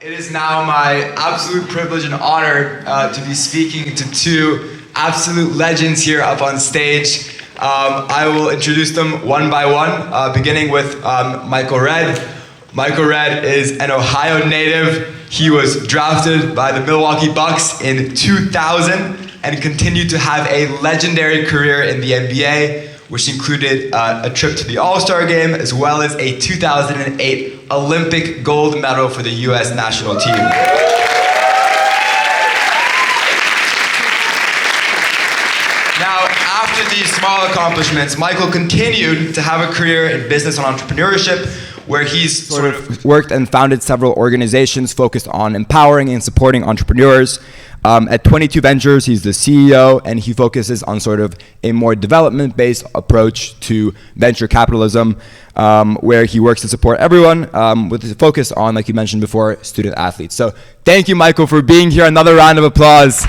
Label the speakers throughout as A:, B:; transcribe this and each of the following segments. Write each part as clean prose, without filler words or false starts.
A: It is now my absolute privilege and honor to be speaking to two absolute legends here up on stage. I will introduce them one by one, beginning with Michael Redd. Michael Redd is an Ohio native. He was drafted by the Milwaukee Bucks in 2000 and continued to have a legendary career in the NBA, which included a trip to the All-Star game, as well as a 2008 Olympic gold medal for the US national team. Now, after these small accomplishments, Michael continued to have a career in business and entrepreneurship, where he's sort of worked and founded several organizations focused on empowering and supporting entrepreneurs. At 22Ventures, he's the CEO, and he focuses on sort of a more development-based approach to venture capitalism, where he works to support everyone with a focus on, like you mentioned before, student athletes. So thank you, Michael, for being here. Another round of applause.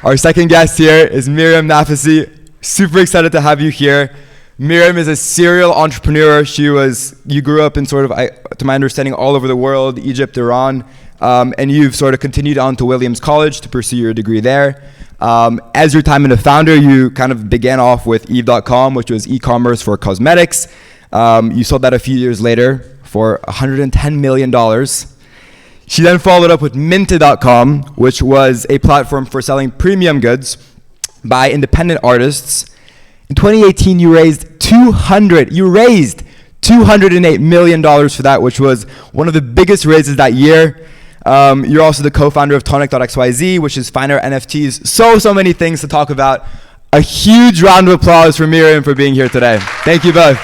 A: Our second guest here is Mariam Naficy. Super excited to have you here. Mariam is a serial entrepreneur. You grew up in sort of, to my understanding, all over the world, Egypt, Iran, and you've sort of continued on to Williams College to pursue your degree there. As your time in a founder, you kind of began off with Eve.com, which was e-commerce for cosmetics. You sold that a few years later for $110 million. She then followed up with Minted.com, which was a platform for selling premium goods by independent artists. In 2018, you raised $208 million for that, which was one of the biggest raises that year. You're also the co-founder of Tonic.xyz, which is finer NFTs. So many things to talk about. A huge round of applause for Mariam for being here today. Thank you both.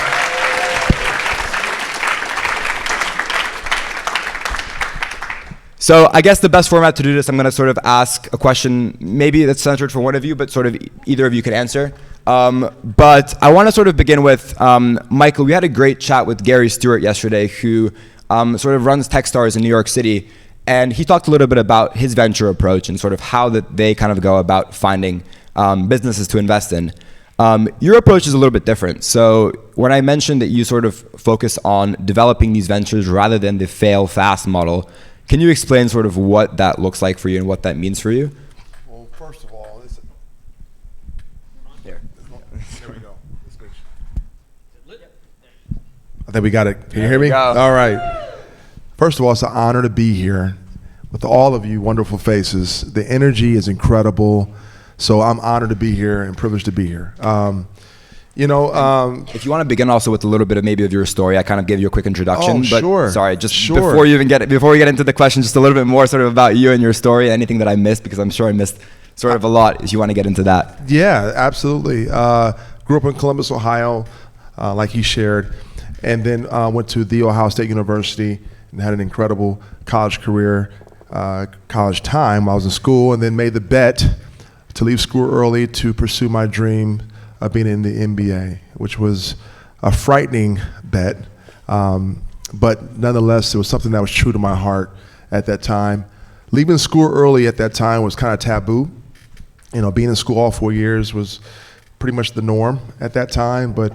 A: So I guess the best format to do this, I'm going to sort of ask a question, maybe that's centered for one of you, but sort of either of you can answer. But I want to sort of begin with, Michael, we had a great chat with Gary Stewart yesterday, who sort of runs Techstars in New York City. And he talked a little bit about his venture approach and sort of how that they kind of go about finding businesses to invest in. Your approach is a little bit different. So when I mentioned that you sort of focus on developing these ventures rather than the fail fast model, can you explain sort of what that looks like for you and what that means for you?
B: Well, first of all, there we go. I think we got it. Can you hear me? All right. First of all, it's an honor to be here with all of you wonderful faces. The energy is incredible. So I'm honored to be here and privileged to be here. If
A: you want to begin also with a little bit of maybe of your story, I kind of gave you a quick introduction.
B: Oh,
A: but
B: sure.
A: Sorry, before we get into the question, just a little bit more sort of about you and your story, anything that I missed, because I'm sure I missed sort of a lot, if you want to get into that.
B: Yeah, absolutely. Grew up in Columbus, Ohio, like he shared, and then went to The Ohio State University and had an incredible college career, college time while I was in school, and then made the bet to leave school early to pursue my dream of being in the NBA, which was a frightening bet, but nonetheless, it was something that was true to my heart at that time. Leaving school early at that time was kind of taboo. Being in school all 4 years was pretty much the norm at that time, but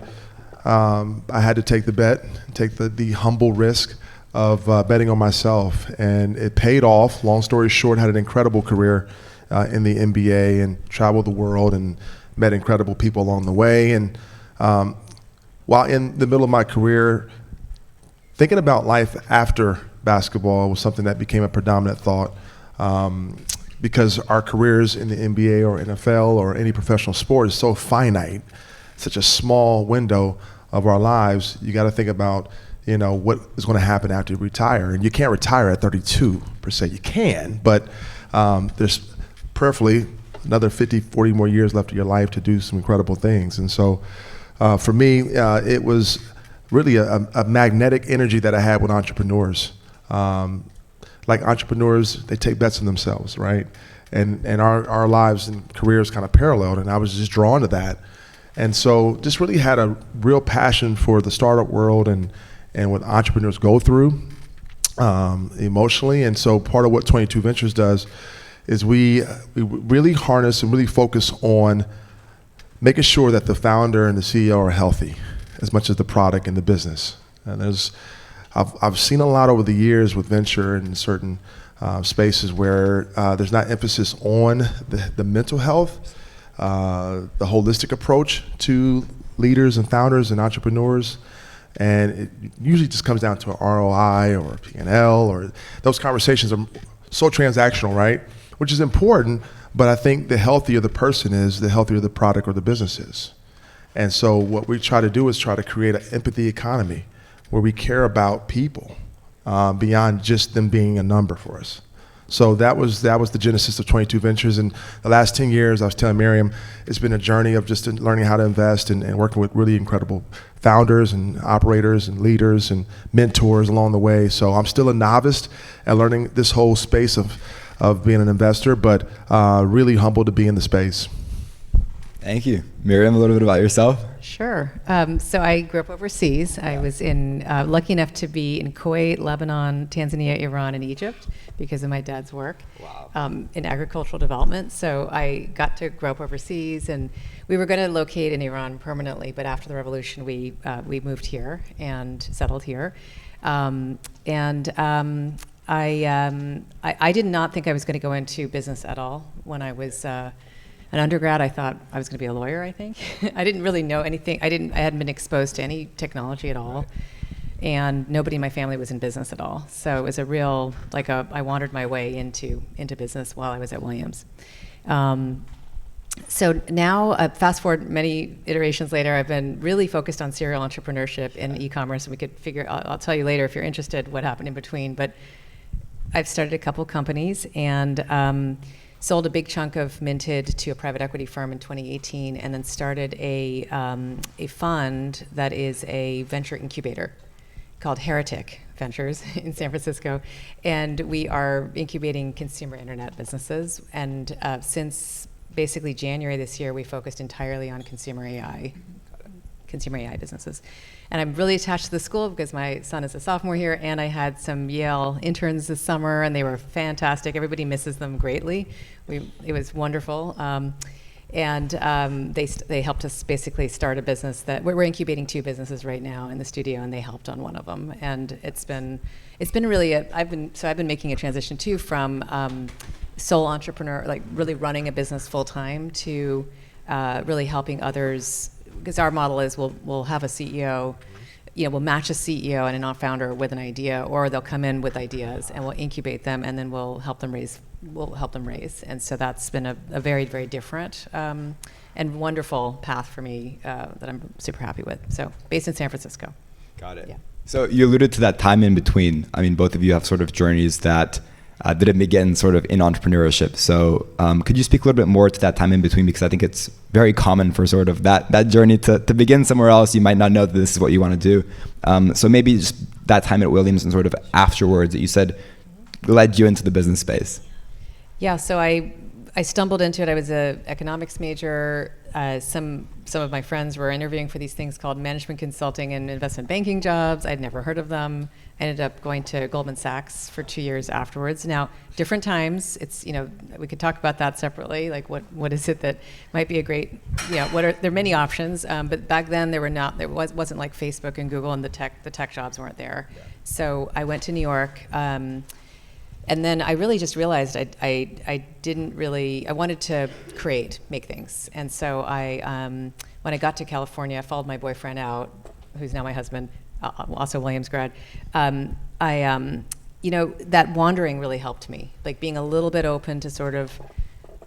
B: I had to take the bet, take the humble risk of betting on myself, and it paid off. Long story short, had an incredible career in the NBA and traveled the world and met incredible people along the way. And while in the middle of my career, thinking about life after basketball was something that became a predominant thought, because our careers in the NBA or NFL or any professional sport is so finite, such a small window of our lives. You got to think about what is going to happen after you retire. And you can't retire at 32 per se. You can, but there's prayerfully another 50, 40 more years left of your life to do some incredible things. And so for me, it was really a magnetic energy that I had with entrepreneurs. Like entrepreneurs, they take bets on themselves, right? And our lives and careers kind of paralleled, and I was just drawn to that. And so just really had a real passion for the startup world and what entrepreneurs go through emotionally. And so part of what 22Ventures does is we really harness and really focus on making sure that the founder and the CEO are healthy. as much as the product and the business. And I've seen a lot over the years with venture and certain spaces where there's not emphasis on the mental health, the holistic approach to leaders and founders and entrepreneurs. And it usually just comes down to an ROI or a P&L, or those conversations are so transactional, right? Which is important, but I think the healthier the person is, the healthier the product or the business is. And so what we try to do is try to create an empathy economy where we care about people beyond just them being a number for us. So that was the genesis of 22Ventures. And the last 10 years, I was telling Mariam, it's been a journey of just learning how to invest and working with really incredible founders and operators and leaders and mentors along the way. So I'm still a novice at learning this whole space of being an investor, but really humbled to be in the space.
A: Thank you. Mariam, a little bit about yourself.
C: Sure. So I grew up overseas. I was lucky enough to be in Kuwait, Lebanon, Tanzania, Iran, and Egypt because of my dad's work in agricultural development. So I got to grow up overseas, and we were going to locate in Iran permanently, but after the revolution, we moved here and settled here. I did not think I was going to go into business at all. When I was an undergrad, I thought I was going to be a lawyer, I think. I didn't really know anything. I hadn't been exposed to any technology at all. And nobody in my family was in business at all. So it was a real, I wandered my way into business while I was at Williams. So now, fast forward many iterations later, I've been really focused on serial entrepreneurship in e-commerce. And we could I'll tell you later if you're interested what happened in between. But I've started a couple companies and sold a big chunk of Minted to a private equity firm in 2018, and then started a fund that is a venture incubator called Heretic Ventures in San Francisco. And we are incubating consumer internet businesses. And since basically January this year, we focused entirely on consumer AI businesses. And I'm really attached to the school because my son is a sophomore here, and I had some Yale interns this summer, and they were fantastic. Everybody misses them greatly. It was wonderful. They helped us basically start a business that we're incubating 2 businesses right now in the studio, and they helped on one of them. And it's been really I've been making a transition too from sole entrepreneur, like really running a business full time, to really helping others. Because our model is we'll have a CEO, we'll match a CEO and a founder with an idea, or they'll come in with ideas and we'll incubate them, and then we'll help them raise. And so that's been a very, very different and wonderful path for me that I'm super happy with. So based in San Francisco.
A: Got it.
C: Yeah.
A: So you alluded to that time in between. I mean, both of you have sort of journeys that didn't begin sort of in entrepreneurship. So could you speak a little bit more to that time in between? Because I think it's very common for sort of that journey to begin somewhere else. You might not know that this is what you want to do. So maybe just that time at Williams and sort of afterwards that you said led you into the business space.
C: Yeah, so I stumbled into it. I was an economics major. Some of my friends were interviewing for these things called management consulting and investment banking jobs. I'd never heard of them. I ended up going to Goldman Sachs for 2 years afterwards. Now, different times. It's we could talk about that separately. Like what is it that might be a great there are many options. But back then there wasn't like Facebook and Google, and the tech jobs weren't there. Yeah. So I went to New York. And then I really just realized I wanted to make things. And so when I got to California, I followed my boyfriend out, who's now my husband, also Williams grad. That wandering really helped me, like being a little bit open to sort of,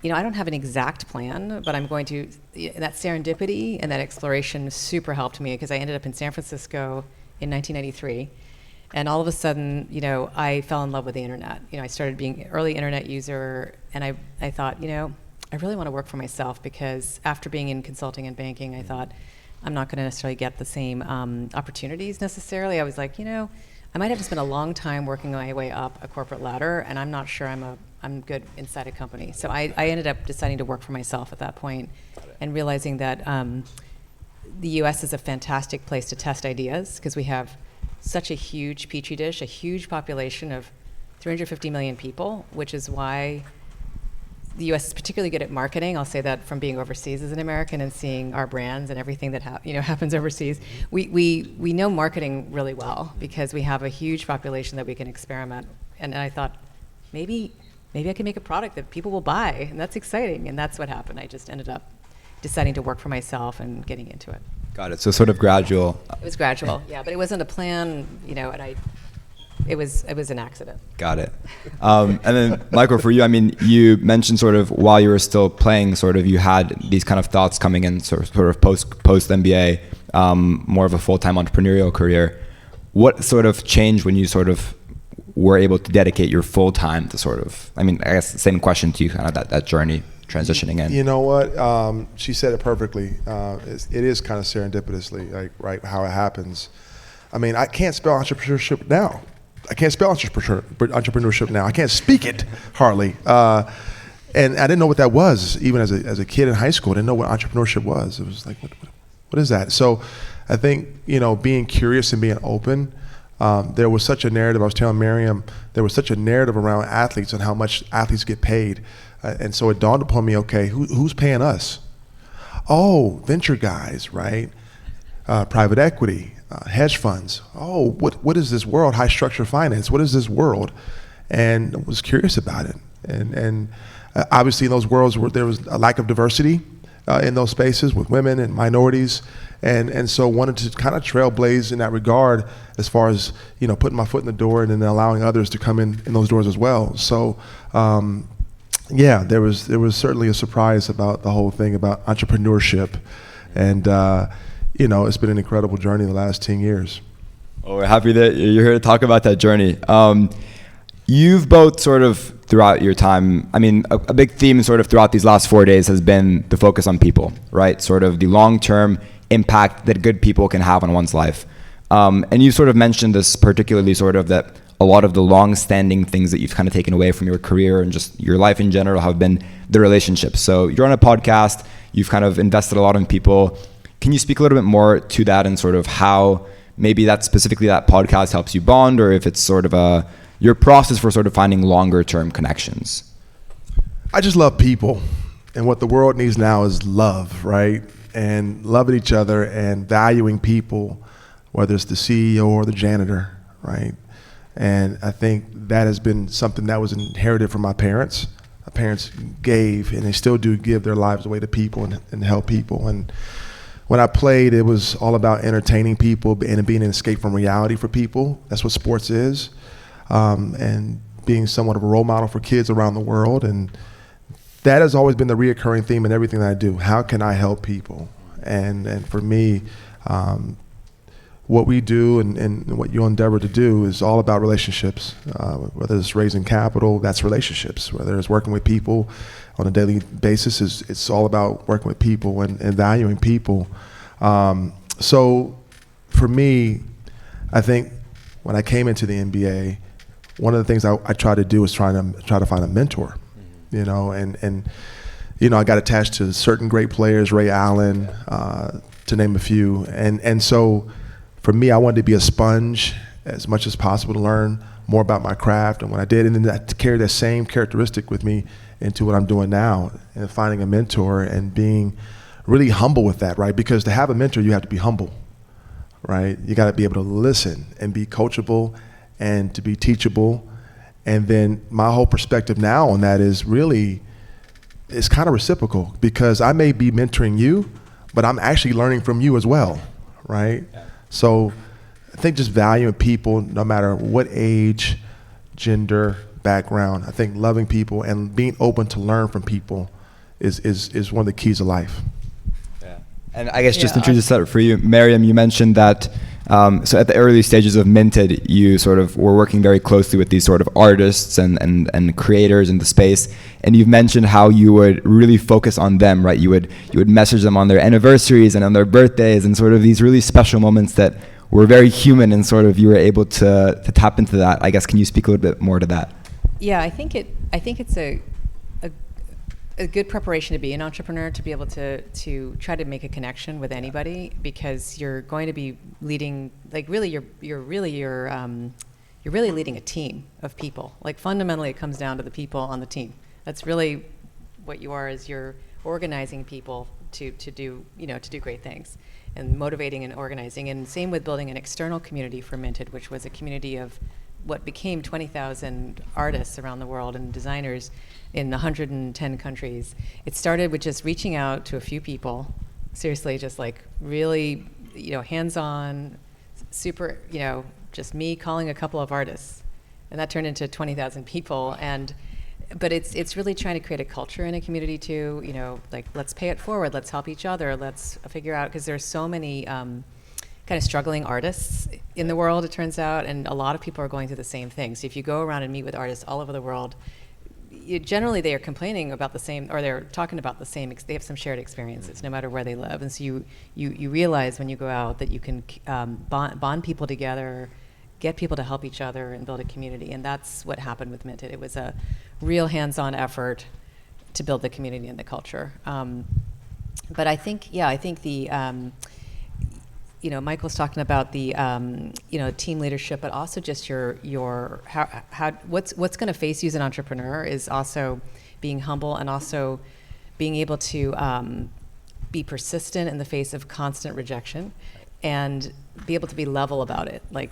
C: I don't have an exact plan, but I'm going to, that serendipity and that exploration super helped me, because I ended up in San Francisco in 1993. And all of a sudden, I fell in love with the internet. I started being an early internet user, and I thought, I really want to work for myself, because after being in consulting and banking, I thought I'm not going to necessarily get the same opportunities necessarily. I was like, I might have to spend a long time working my way up a corporate ladder, and I'm not sure I'm good inside a company. So I ended up deciding to work for myself at that point, and realizing that the U.S. is a fantastic place to test ideas, because we have such a huge petri dish, a huge population of 350 million people, which is why the U.S. is particularly good at marketing. I'll say that from being overseas as an American and seeing our brands and everything that happens overseas. We know marketing really well because we have a huge population that we can experiment. And I thought, maybe I can make a product that people will buy, and that's exciting. And that's what happened. I just ended up deciding to work for myself and getting into it.
A: Got it. So sort of gradual.
C: It was gradual, yeah, but it wasn't a plan, and it was an accident.
A: Got it. And then Michael, for you, I mean, you mentioned sort of while you were still playing, sort of you had these kind of thoughts coming in, sort of post MBA, more of a full-time entrepreneurial career. What sort of changed when you sort of were able to dedicate your full time to sort of, I mean, I guess the same question to you, kind of that journey transitioning in?
B: You know what? She said it perfectly. It is kind of serendipitously, like, right, how it happens. I mean, I can't spell entrepreneurship now. I can't spell entrepreneurship now. I can't speak it hardly. And I didn't know what that was, even as a kid in high school. I didn't know what entrepreneurship was. It was like, what is that? So I think, being curious and being open, there was such a narrative. I was telling Mariam, there was such a narrative around athletes and how much athletes get paid. And so it dawned upon me, okay, who's paying us? Oh, venture guys, right? Private equity, hedge funds. Oh, what is this world? High structure finance. What is this world? And I was curious about it. And obviously in those worlds there was a lack of diversity in those spaces with women and minorities. And so wanted to kind of trailblaze in that regard as far as, putting my foot in the door and then allowing others to come in those doors as well. So, yeah, there was certainly a surprise about the whole thing about entrepreneurship. And, it's been an incredible journey the last 10 years.
A: Oh, we're happy that you're here to talk about that journey. You've both sort of throughout your time, I mean, a big theme sort of throughout these last 4 days has been the focus on people, right? Sort of the long-term impact that good people can have on one's life. And you sort of mentioned this particularly sort of that a lot of the long-standing things that you've kind of taken away from your career and just your life in general have been the relationships. So you're on a podcast, you've kind of invested a lot in people. Can you speak a little bit more to that and sort of how maybe that specifically that podcast helps you bond, or if it's sort of your process for sort of finding longer term connections?
B: I just love people, and what the world needs now is love, right? And loving each other and valuing people, whether it's the CEO or the janitor, right? And I think that has been something that was inherited from my parents. My parents gave, and they still do give their lives away to people and help people. And when I played, it was all about entertaining people and being an escape from reality for people. That's what sports is. And being somewhat of a role model for kids around the world. And that has always been the reoccurring theme in everything that I do. How can I help people? And for me, what we do and what you endeavor to do is all about relationships. Whether it's raising capital, that's relationships. Whether it's working with people on a daily basis, it's all about working with people and valuing people. So for me, I think when I came into the NBA, one of the things I try to do is try to find a mentor, and I got attached to certain great players, Ray Allen, to name a few, and so for me, I wanted to be a sponge as much as possible to learn more about my craft, and when I did, and then I carried that same characteristic with me into what I'm doing now, and finding a mentor and being really humble with that, right? Because to have a mentor, you have to be humble, right? You got to be able to listen and be coachable and to be teachable. And then my whole perspective now on that is really, it's kind of reciprocal, because I may be mentoring you, but I'm actually learning from you as well, right? Yeah. So I think just valuing people, no matter what age, gender, background, I think loving people and being open to learn from people is one of the keys of life.
A: Yeah. And I guess just to introduce that for you, Mariam, you mentioned that so at the early stages of Minted, you sort of were working very closely with these sort of artists and creators in the space, and you've mentioned how you would really focus on them, right? You would message them on their anniversaries and on their birthdays, and sort of these really special moments that were very human, and sort of you were able to tap into that. I guess, can you speak a little bit more to that?
C: Yeah, I think it's a good preparation to be an entrepreneur, to be able to try to make a connection with anybody, because you're going to be leading, like, really you're really leading a team of people. Like, fundamentally it comes down to the people on the team. That's really what you are is you're organizing people to do, to do great things, and motivating and organizing. And same with building an external community for Minted, which was a community of what became 20,000 artists around the world and designers in 110 countries. It started with just reaching out to a few people, seriously, just like really, hands-on, super, just me calling a couple of artists. And that turned into 20,000 people. But it's really trying to create a culture in a community too, like let's pay it forward, let's help each other, let's figure out, because there's so many kind of struggling artists in the world, it turns out, and a lot of people are going through the same things. So if you go around and meet with artists all over the world, generally they are complaining about the same, or they're talking about the same, they have some shared experiences no matter where they live. And so you realize when you go out that you can bond people together, get people to help each other and build a community. And that's what happened with Minted. It was a real hands-on effort to build the community and the culture. But I think the, Michael's talking about the, team leadership, but also just what's going to face you as an entrepreneur is also being humble and also being able to be persistent in the face of constant rejection, and be able to be level about it. Like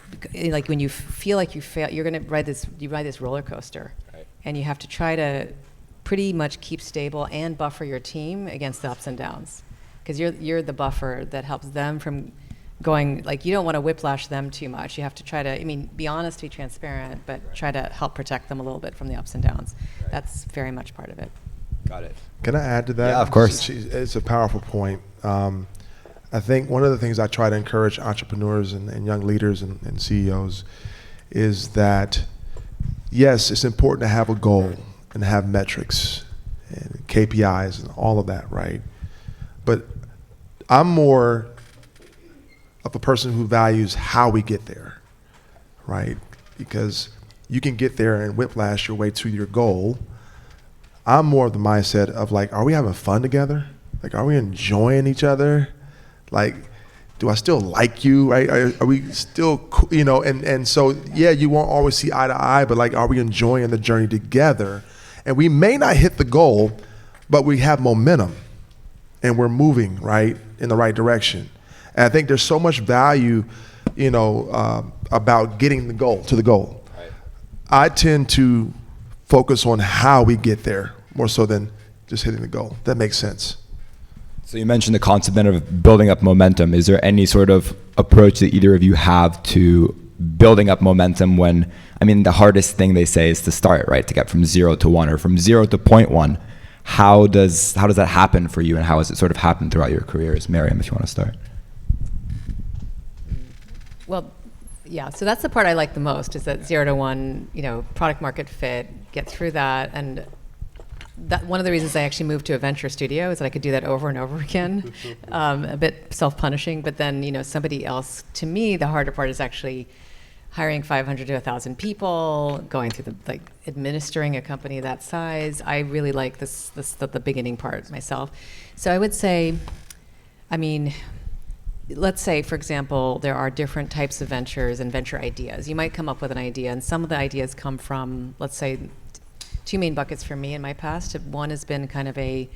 C: when you feel like you fail, you're going to ride this roller coaster, right. And you have to try to pretty much keep stable and buffer your team against the ups and downs, because you're the buffer that helps them from going, like, you don't want to whiplash them too much. You have to try to, be honest, be transparent, but right. Try to help protect them a little bit from the ups and downs. Right. That's very much part of it.
A: Got it.
B: Can I add to that?
A: Yeah, of course.
B: It's a powerful point. I think one of the things I try to encourage entrepreneurs and young leaders and CEOs is that, yes, it's important to have a goal and have metrics and KPIs and all of that, right? But I'm more of a person who values how we get there, right? Because you can get there and whiplash your way to your goal. I'm more of the mindset of like, are we having fun together? Like, are we enjoying each other? Like, do I still like you, right? Are we still, and so, yeah, you won't always see eye to eye, but like, are we enjoying the journey together? And we may not hit the goal, but we have momentum and we're moving, right, in the right direction. And I think there's so much value, about getting the goal. Right. I tend to focus on how we get there more so than just hitting the goal. That makes sense.
A: So you mentioned the concept then of building up momentum. Is there any sort of approach that either of you have to building up momentum when, the hardest thing they say is to start, right? To get from 0 to 1 or from 0 to 0.1. How does that happen for you, and how has it sort of happened throughout your careers? Mariam, if you want to start.
C: Well, yeah, so that's the part I like the most, is that 0 to 1, product market fit, get through that. And that one of the reasons I actually moved to a venture studio is that I could do that over and over again. A bit self-punishing, but then, somebody else, to me, the harder part is actually hiring 500 to 1,000 people, going through administering a company that size. I really like the beginning part myself. So I would say, let's say, for example, there are different types of ventures and venture ideas. You might come up with an idea, and some of the ideas come from, let's say, two main buckets for me in my past. One has been kind of a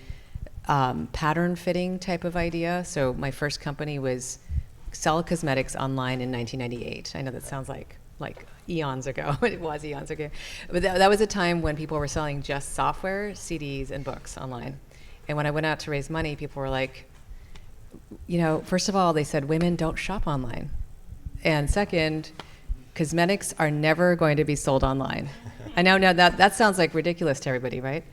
C: pattern fitting type of idea. So my first company was sell cosmetics online in 1998. I know that sounds like eons ago, but it was eons ago. But that was a time when people were selling just software, CDs, and books online. And when I went out to raise money, people were like, first of all, they said women don't shop online. And second, cosmetics are never going to be sold online. I know now that sounds like ridiculous to everybody, right?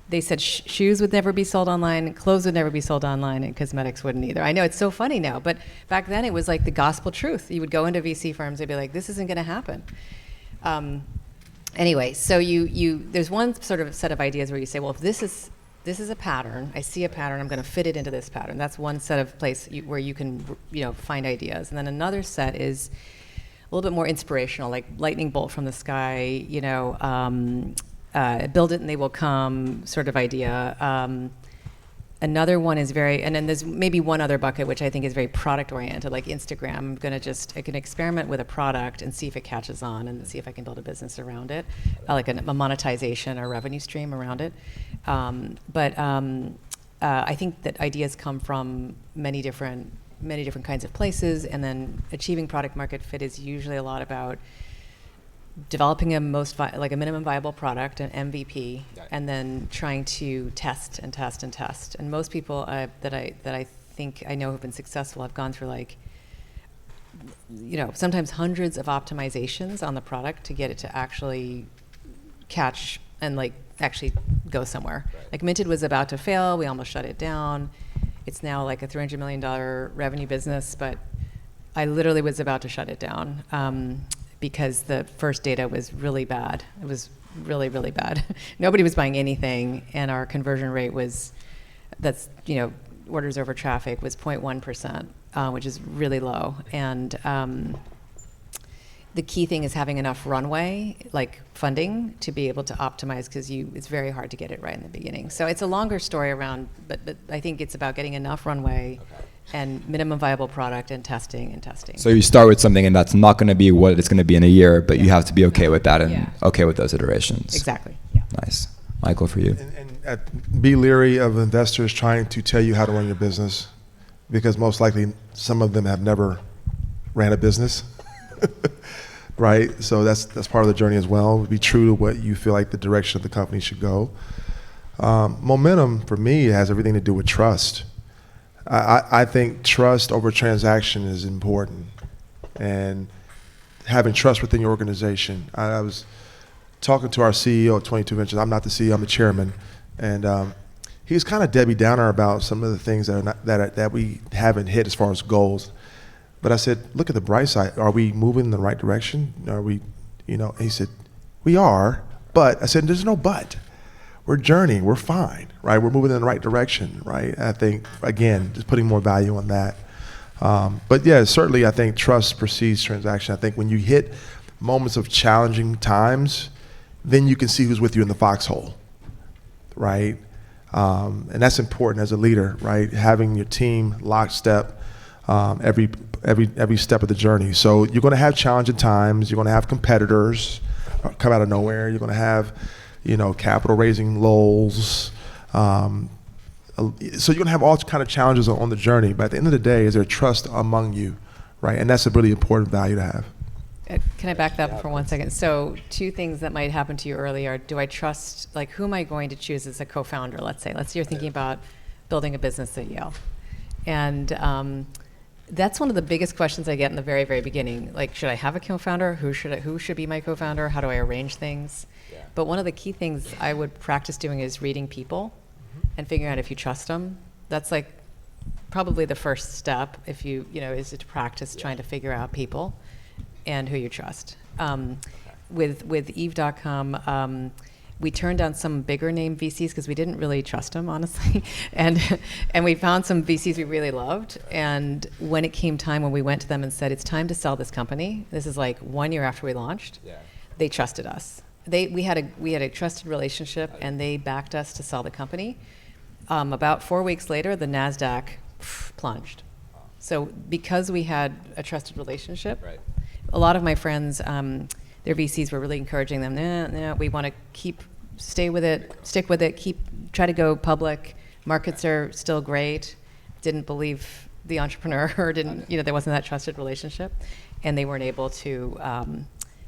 C: They said shoes would never be sold online, clothes would never be sold online, and cosmetics wouldn't either. I know it's so funny now, but back then it was like the gospel truth. You would go into VC firms, they'd be like, this isn't going to happen. Anyway, so there's one sort of set of ideas where you say, well, if this is a pattern, I see a pattern, I'm going to fit it into this pattern. That's one set of place where you can find ideas. And then another set is a little bit more inspirational, like lightning bolt from the sky, build it and they will come sort of idea. Another one is and then there's maybe one other bucket, which I think is very product oriented, like Instagram. I can experiment with a product and see if it catches on and see if I can build a business around it, like a monetization or revenue stream around it. I think that ideas come from many different kinds of places, and then achieving product market fit is usually a lot about developing a minimum viable product, an MVP, and then trying to test and test and test. And most people that I think I know have been successful have gone through sometimes hundreds of optimizations on the product to get it to actually catch and actually go somewhere. Like Minted was about to fail, we almost shut it down. It's now like a $300 million revenue business, but I literally was about to shut it down. Because the first data was really bad. It was really, really bad. Nobody was buying anything, and our conversion rate orders over traffic was 0.1%, which is really low. And the key thing is having enough runway, like funding, to be able to optimize, because it's very hard to get it right in the beginning. So it's a longer story around, but I think it's about getting enough runway and minimum viable product and testing and testing. So
A: you start with something, and that's not going to be what it's going to be in a year, but you have to be okay with that and okay with those iterations.
C: Exactly. Yeah.
A: Nice. Michael, for you.
B: And be leery of investors trying to tell you how to run your business, because most likely some of them have never ran a business, right? So that's part of the journey as well. Be true to what you feel like the direction of the company should go. Momentum for me has everything to do with trust. I think trust over transaction is important, and having trust within your organization. I was talking to our CEO of 22Ventures. I'm not the CEO, I'm the chairman, and he was kind of Debbie Downer about some of the things that we haven't hit as far as goals. But I said, look at the bright side. Are we moving in the right direction? Are we, he said, we are, but I said, there's no but. We're journeying, we're fine, right? We're moving in the right direction, right? I think, again, just putting more value on that. But yeah, certainly I think trust precedes transaction. I think when you hit moments of challenging times, then you can see who's with you in the foxhole, right? And that's important as a leader, right? Having your team lockstep every step of the journey. So you're gonna have challenging times, you're gonna have competitors come out of nowhere, you're gonna have capital raising lulls. So you're gonna have all kind of challenges on the journey, but at the end of the day, is there trust among you, right? And that's a really important value to have.
C: Can I back that up for 1 second? So 2 things that might happen to you early are, do I trust, who am I going to choose as a co-founder, let's say? Let's say you're thinking about building a business at Yale. And that's one of the biggest questions I get in the very, very beginning. Should I have a co-founder? Who should be my co-founder? How do I arrange things? Yeah. But one of the key things I would practice doing is reading people and figuring out if you trust them. That's probably the first step, if is to practice trying to figure out people and who you trust. With Eve.com, we turned down some bigger name VCs because we didn't really trust them, honestly. and we found some VCs we really loved. And when it came time, when we went to them and said, it's time to sell this company, this is 1 year after we launched, they trusted us. We had a trusted relationship, and they backed us to sell the company. About 4 weeks later, the NASDAQ plunged. So because we had a trusted relationship, a lot of my friends, their VCs were really encouraging them, no, we want to stick with it, try to go public. Markets are still great. Didn't believe the entrepreneur, or there wasn't that trusted relationship, and they weren't able to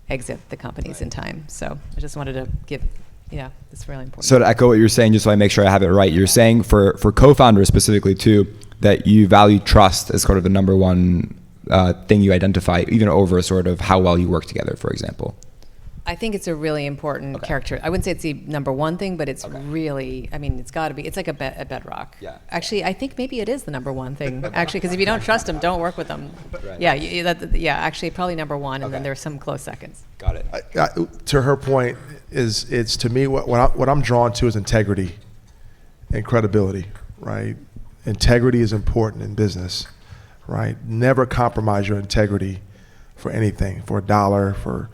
C: exit the companies in time. So I just wanted to give, it's really important.
A: So to echo what you're saying, just so I make sure I have it right, you're saying for co-founders specifically too, that you value trust as sort of the number one thing you identify, even over sort of how well you work together, for example.
C: I think it's a really important character. I wouldn't say it's the number one thing, but it's really, it's got to be, it's like a bedrock. Yeah. Actually, I think maybe it is the number one thing, actually, because if you don't trust them, don't work with them. Right. Yeah, actually, probably number one, and then there are some close seconds.
A: Got it.
B: To her point, it's to me, what I'm drawn to is integrity and credibility, right? Integrity is important in business, right? Never compromise your integrity for anything, for a dollar, for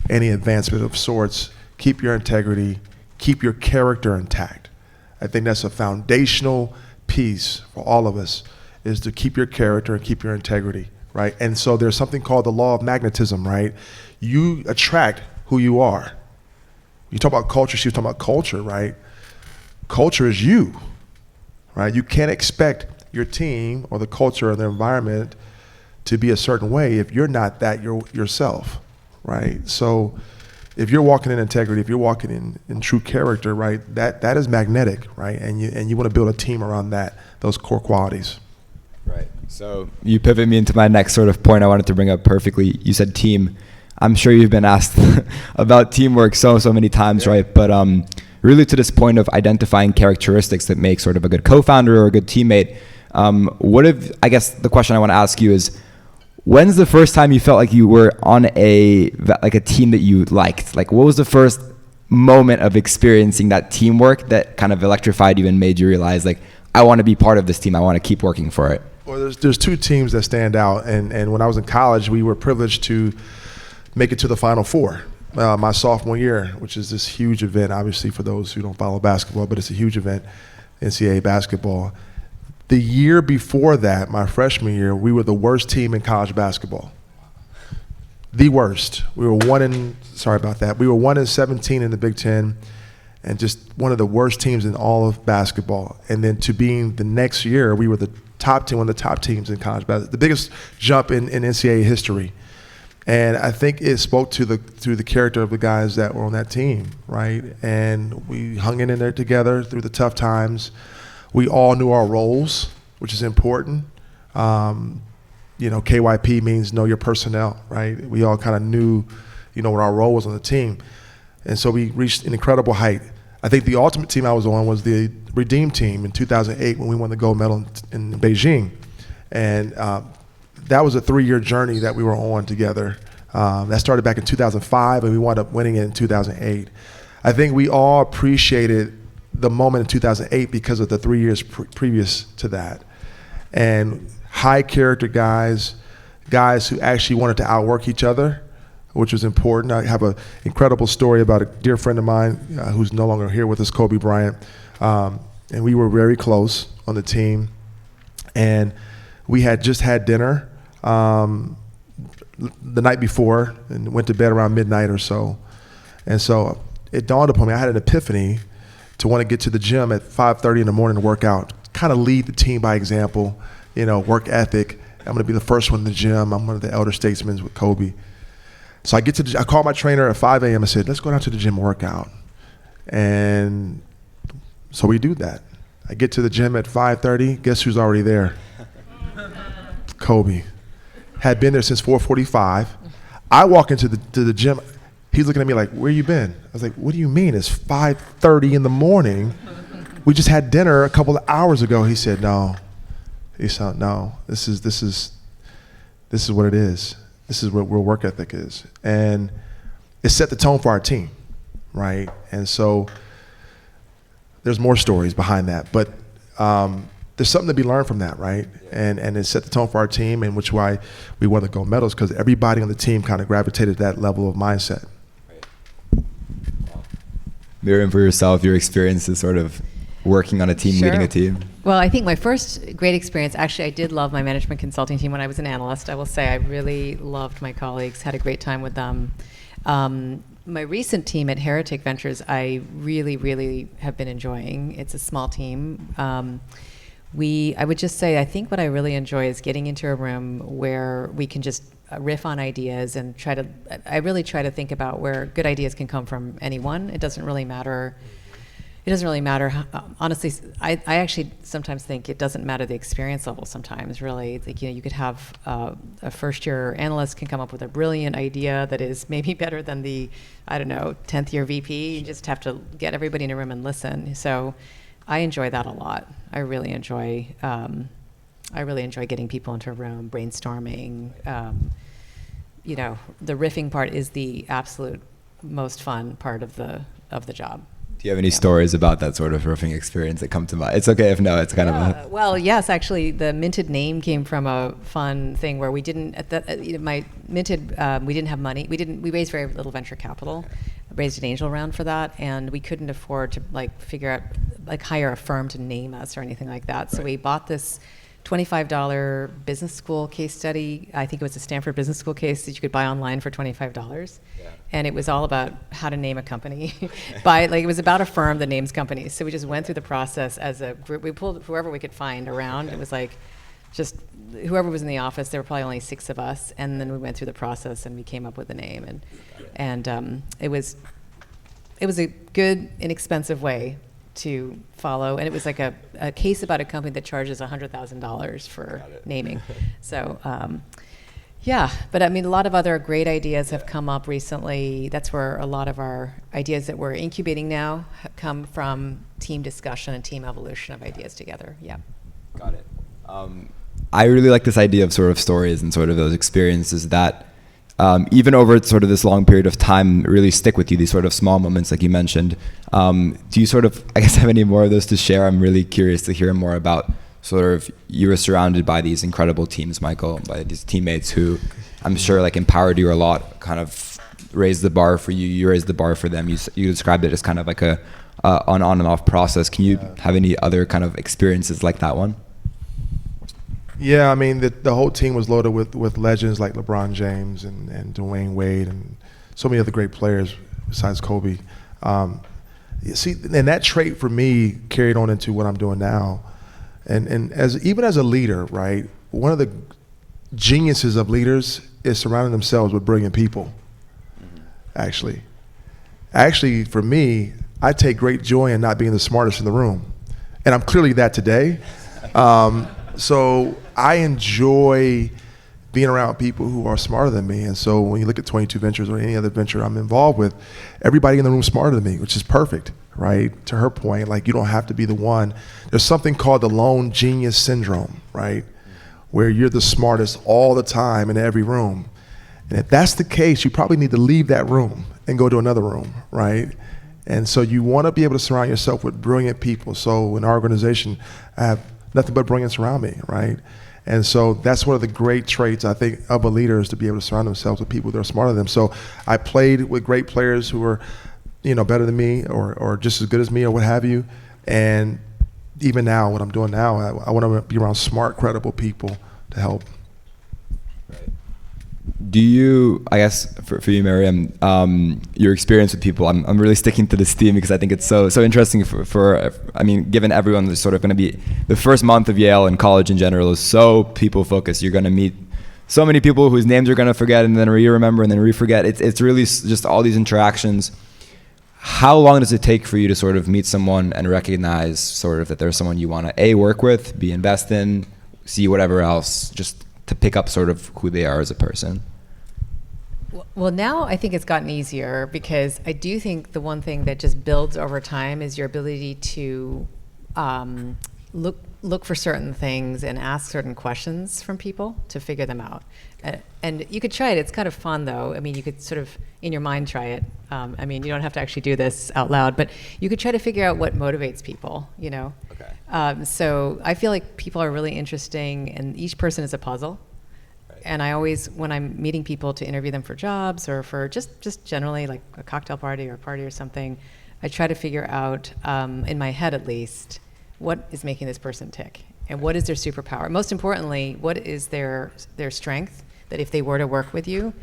B: any advancement of sorts. Keep your integrity, keep your character intact. I think that's a foundational piece for all of us is to keep your character and keep your integrity, right? And so there's something called the law of magnetism, right? You attract who you are. You talk about culture, she was talking about culture, right? Culture is you, right? You can't expect your team or the culture or the environment to be a certain way if you're not that yourself, right? So if you're walking in integrity, if you're walking in true character, right, that is magnetic, right? And you want to build a team around those core qualities.
A: Right. So you pivot me into my next sort of point I wanted to bring up perfectly. You said team. I'm sure you've been asked about teamwork so many times, yeah. Right? But really to this point of identifying characteristics that make sort of a good co-founder or a good teammate, I guess the question I want to ask you is, when's the first time you felt like you were on a team that you liked? Like, what was the first moment of experiencing that teamwork that kind of electrified you and made you realize, like, I want to be part of this team, I want to keep working for it?
B: Well, there's two teams that stand out, and when I was in college, we were privileged to make it to the Final Four. My sophomore year, which is this huge event, obviously for those who don't follow basketball, but it's a huge event, NCAA basketball. The year before that, my freshman year, we were the worst team in college basketball. The worst. We were 1 in 17 in the Big Ten, and just one of the worst teams in all of basketball. And then to being the next year, we were the top team, one of the top teams in college basketball, the biggest jump in NCAA history. And I think it spoke to the character of the guys that were on that team, right? And we hung in there together through the tough times. We all knew our roles, which is important. KYP means know your personnel, right? We all kind of knew, what our role was on the team. And so we reached an incredible height. I think the ultimate team I was on was the Redeem team in 2008 when we won the gold medal in Beijing. And that was a 3-year journey that we were on together. That started back in 2005, and we wound up winning it in 2008. I think we all appreciated the moment in 2008 because of the 3 years previous to that. And high character guys who actually wanted to outwork each other, which was important. I have an incredible story about a dear friend of mine who's no longer here with us, Kobe Bryant. And we were very close on the team. And we had just had dinner the night before and went to bed around midnight or so. And so it dawned upon me, I had an epiphany to want to get to the gym at 5:30 in the morning to work out, kind of lead the team by example, work ethic. I'm going to be the first one in the gym. I'm one of the elder statesmen with Kobe. So I called my trainer at 5 a.m. I said, let's go down to the gym and work out. And so we do that. I get to the gym at 5:30. Guess who's already there? Kobe. Had been there since 4:45. I walk into the gym. He's looking at me like, where you been? I was like, what do you mean? It's 5:30 in the morning. We just had dinner a couple of hours ago. He said, no. He said, no, this is what it is. This is what real work ethic is. And it set the tone for our team, right? And so there's more stories behind that, but there's something to be learned from that, right? And it set the tone for our team, and which why we won the gold medals, because everybody on the team kind of gravitated to that level of mindset.
A: Mariam, for yourself, your experience is sort of working on a team,
C: Sure.
A: leading a team.
C: Well, I think my first great experience, actually, I did love my management consulting team when I was an analyst. I will say I really loved my colleagues, had a great time with them. My recent team at 22Ventures, I really, really have been enjoying. It's a small team. I would just say, I think what I really enjoy is getting into a room where we can just riff on ideas and I really try to think about where good ideas can come from anyone. It doesn't really matter. Honestly, I actually sometimes think it doesn't matter the experience level sometimes, really. Like, you could have a first-year analyst can come up with a brilliant idea that is maybe better than the, 10th-year VP. You just have to get everybody in a room and listen. So I enjoy that a lot. I really enjoy getting people into a room, brainstorming. The riffing part is the absolute most fun part of the job.
A: Do you have any stories about that sort of roofing experience that come to mind? It's okay if no, it's kind of a...
C: Well, yes, actually, the Minted name came from a fun thing where we didn't, my Minted, we didn't have money. We raised very little venture capital, raised an angel round for that, and we couldn't afford to hire a firm to name us or anything like that. So we bought this $25 business school case study. I think it was a Stanford Business School case that you could buy online for $25. Yeah. And it was all about how to name a company. It was about a firm that names companies. So we just went through the process as a group. We pulled whoever we could find around. It was just whoever was in the office. There were probably only 6 of us. And then we went through the process and we came up with a name. And it was a good, inexpensive way to follow, and it was like a case about a company that charges $100,000 for naming. So, but I mean, a lot of other great ideas have come up recently. That's where a lot of our ideas that we're incubating now come from team discussion and team evolution of ideas together. Yeah.
A: Got it. I really like this idea of sort of stories and sort of those experiences that even over sort of this long period of time really stick with you, these sort of small moments like you mentioned. Do you sort of, I guess, have any more of those to share? I'm really curious to hear more about sort of, you were surrounded by these incredible teams, Michael, by these teammates who I'm sure empowered you a lot, kind of raised the bar for you, you raised the bar for them. You described it as kind of like an on and off process. Can you have any other kind of experiences like that one?
B: Yeah, I mean, the whole team was loaded with legends like LeBron James and Dwayne Wade and so many other great players besides Kobe. See, and that trait for me carried on into what I'm doing now. And even as a leader, right, one of the geniuses of leaders is surrounding themselves with brilliant people, actually. Actually, for me, I take great joy in not being the smartest in the room. And I'm clearly that today. So I enjoy being around people who are smarter than me. And so when you look at 22Ventures or any other venture I'm involved with, everybody in the room is smarter than me, which is perfect, right? To her point, you don't have to be the one. There's something called the lone genius syndrome, right? Where you're the smartest all the time in every room. And if that's the case, you probably need to leave that room and go to another room, right? And so you want to be able to surround yourself with brilliant people. So in our organization, I have nothing but brilliance around me, right? And so that's one of the great traits, I think, of a leader, is to be able to surround themselves with people that are smarter than them. So I played with great players who were, better than me or just as good as me or what have you. And even now, what I'm doing now, I want to be around smart, credible people to help.
A: Do you, I guess, for you, Mariam, your experience with people, I'm really sticking to this theme because I think it's so interesting given everyone is sort of going to be, the first month of Yale and college in general is so people focused. You're going to meet so many people whose names you're going to forget and then re-remember and then re-forget. It's really just all these interactions. How long does it take for you to sort of meet someone and recognize sort of that there's someone you want to work with, invest in, see whatever else, just to pick up sort of who they are as a person?
C: Well, now I think it's gotten easier because I do think the one thing that just builds over time is your ability to look for certain things and ask certain questions from people to figure them out. And you could try it. It's kind of fun, though. I mean, you could sort of, in your mind, try it. You don't have to actually do this out loud, but you could try to figure out what motivates people, Okay. So I feel like people are really interesting, and each person is a puzzle. Right. And I always, when I'm meeting people to interview them for jobs or for just generally like a cocktail party or a party or something, I try to figure out, in my head at least, what is making this person tick, and what is their superpower. Most importantly, what is their strength that if they were to work with you,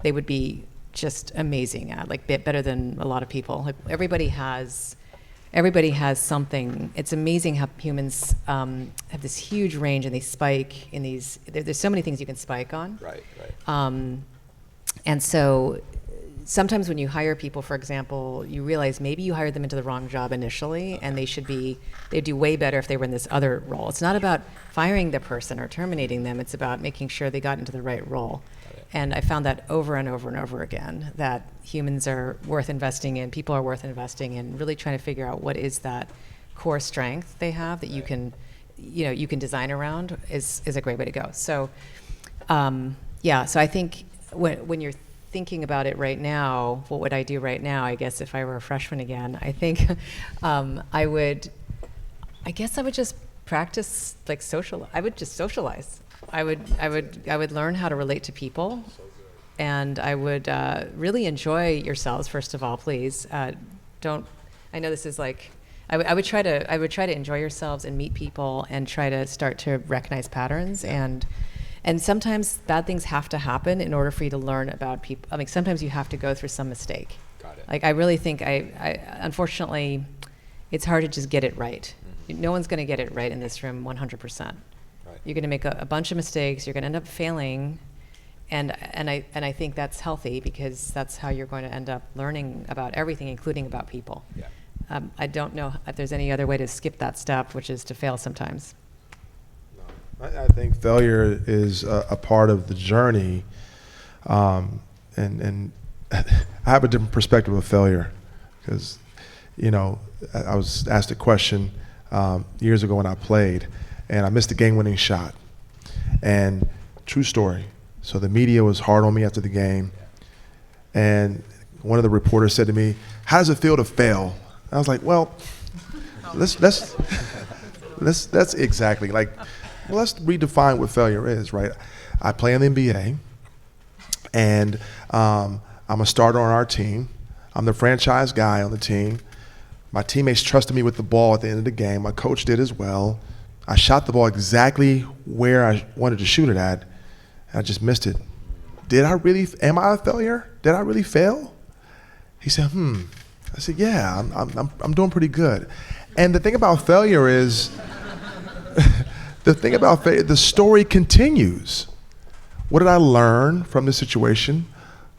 C: they would be just amazing at, better than a lot of people. Everybody has something. It's amazing how humans have this huge range, and they spike in these. There's so many things you can spike on. Right. And so sometimes when you hire people, for example, you realize maybe you hired them into the wrong job initially, and they'd do way better if they were in this other role. It's not about firing the person or terminating them. It's about making sure they got into the right role. And I found that over and over and over again, that humans are worth investing in, people are worth investing in, really trying to figure out what is that core strength they have that you can design around is a great way to go. So, so I think when you're thinking about it right now, what would I do right now? I guess if I were a freshman again, I think I would just practice I would just socialize. I would learn how to relate to people. And I would really enjoy yourselves, first of all, please. Don't, I know this is like, I would try to enjoy yourselves and meet people and try to start to recognize patterns. And sometimes bad things have to happen in order for you to learn about people. I mean, sometimes you have to go through some mistake.
A: Got it.
C: Like, I really think unfortunately, it's hard to just get it right. Mm-hmm. No one's going to get it right in this room 100%. Right. You're going to make a bunch of mistakes. You're going to end up failing. And I think that's healthy, because that's how you're going to end up learning about everything, including about people. Yeah. I don't know if there's any other way to skip that step, which is to fail sometimes.
B: I think failure is a part of the journey, and I have a different perspective of failure, because, I was asked a question years ago when I played, and I missed the game-winning shot, and true story. So the media was hard on me after the game, and one of the reporters said to me, "How does it feel to fail?" I was like, "Well, let's exactly like, well, let's redefine what failure is, right?" I play in the NBA, and I'm a starter on our team. I'm the franchise guy on the team. My teammates trusted me with the ball at the end of the game. My coach did as well. I shot the ball exactly where I wanted to shoot it at. I just missed it. Am I a failure? Did I really fail? He said, I said, yeah, I'm doing pretty good. And the thing about failure is, the story continues. What did I learn from this situation?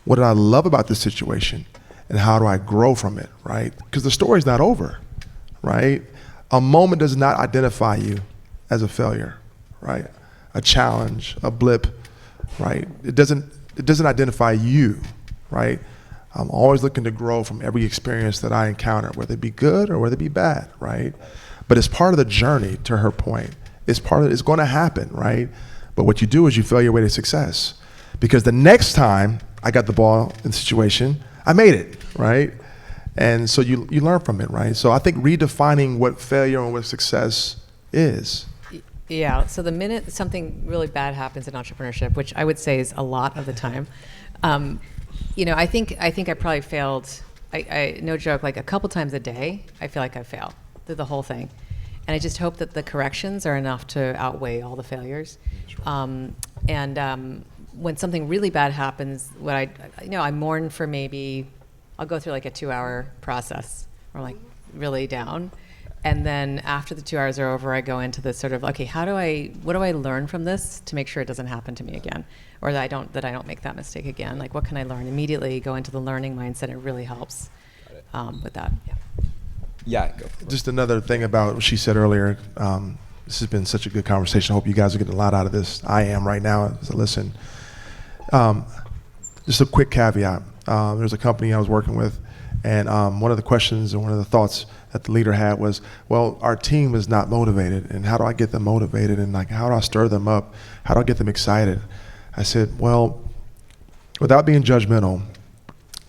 B: What did I love about this situation? And how do I grow from it, right? Because the story's not over, right? A moment does not identify you as a failure, right? A challenge, a blip, right? It doesn't identify you, right? I'm always looking to grow from every experience that I encounter, whether it be good or whether it be bad, right? But it's part of the journey, to her point. It's going to happen, right? But what you do is you fail your way to success. Because the next time I got the ball in the situation, I made it, right? And so you learn from it, right? So I think redefining what failure and what success is.
C: Yeah, so the minute something really bad happens in entrepreneurship, which I would say is a lot of the time, I think I probably failed, I no joke, like a couple times a day, I feel like I fail through the whole thing. And I just hope that the corrections are enough to outweigh all the failures. When something really bad happens, I mourn for maybe, I'll go through like a 2-hour process, or like really down. And then after the 2 hours are over, I go into the sort of, okay, what do I learn from this to make sure it doesn't happen to me again? Or that I don't make that mistake again? Like, what can I learn? Immediately go into the learning mindset. It really helps with that. Yeah.
A: Yeah. Go for it.
B: Just another thing about what she said earlier. This has been such a good conversation. I hope you guys are getting a lot out of this. I am right now as I listen. Just a quick caveat. There's a company I was working with, and one of the questions and one of the thoughts that the leader had was, well, our team is not motivated, and how do I get them motivated, and like, how do I stir them up? How do I get them excited? I said, well, without being judgmental,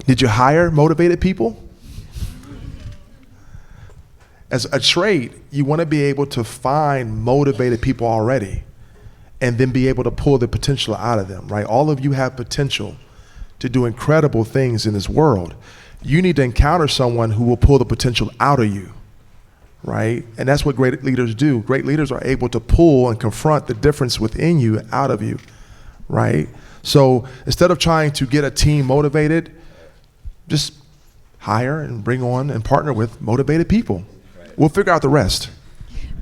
B: did you hire motivated people? As a trait, you want to be able to find motivated people already and then be able to pull the potential out of them, right? All of you have potential to do incredible things in this world. You need to encounter someone who will pull the potential out of you, right? And that's what great leaders do. Great leaders are able to pull and confront the difference within you out of you, right? So instead of trying to get a team motivated, just hire and bring on and partner with motivated people. We'll figure out the rest.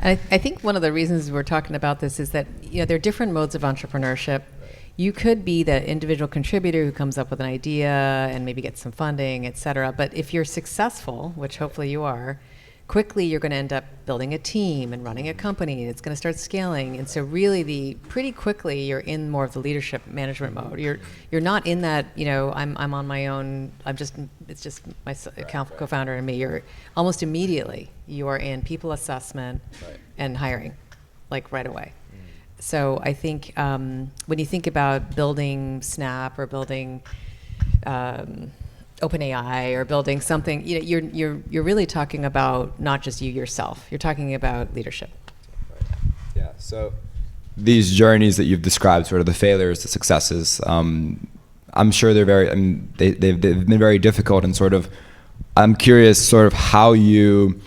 C: I think one of the reasons we're talking about this is that there are different modes of entrepreneurship. You could be the individual contributor who comes up with an idea and maybe gets some funding, et cetera. But if you're successful, which hopefully you are, quickly you're going to end up building a team and running a company, and it's going to start scaling. And so really pretty quickly you're in more of the leadership management mode. You're not in that, I'm on my own, it's just my co-founder and me. You're almost immediately, you are in people assessment and hiring, like right away. So I think when you think about building Snap or building OpenAI or building something, you're really talking about not just you yourself. You're talking about leadership.
A: Yeah. So these journeys that you've described, sort of the failures, the successes, I'm sure they're very, I mean, they've been very difficult, and sort of, I'm curious sort of how you,